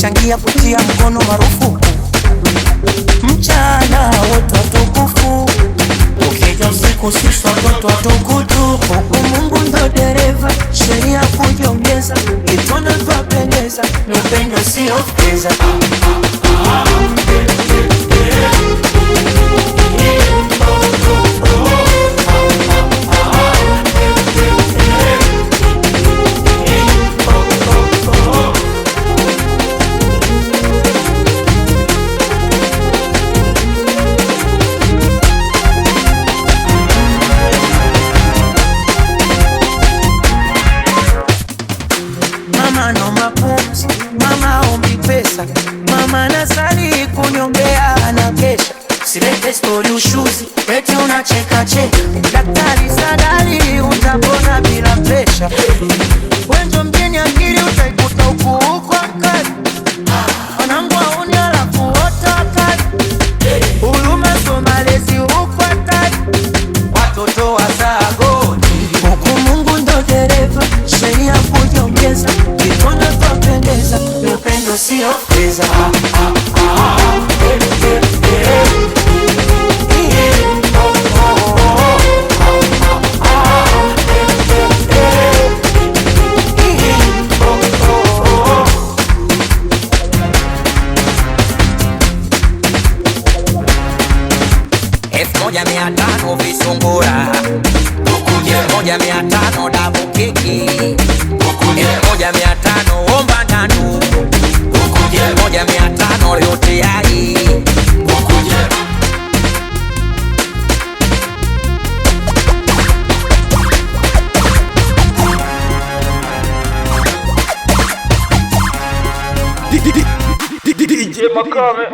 changia kutia mkono marufuku. Mchana wote watukufu, ukija usiku sisi watoto watukutuku. Mungu ndo dereva, sheria kujiongeza, kitona twapendeza, upendo sio pesa. Mama no mapenzi, mama ombi pesa, mama nasali kunyongea na kesha. Silete story ushuzi, eti unacheka cheka, daktari sadali utapona bila presha. Wenjo mjini akili utaikuta huku huko mkali, wanangu wauni alafu wote wakali. Huruma so malezi huko hatari, watoto wa sagoni. Huku Mungu ndo dereva, sheria kujiongeza, kitona twapendeza, upendo sio pesa. Moja 500 visungura, 1,500 dabu keki, 1,500 omba nanu, 1,500 yote yai. DJ Makame.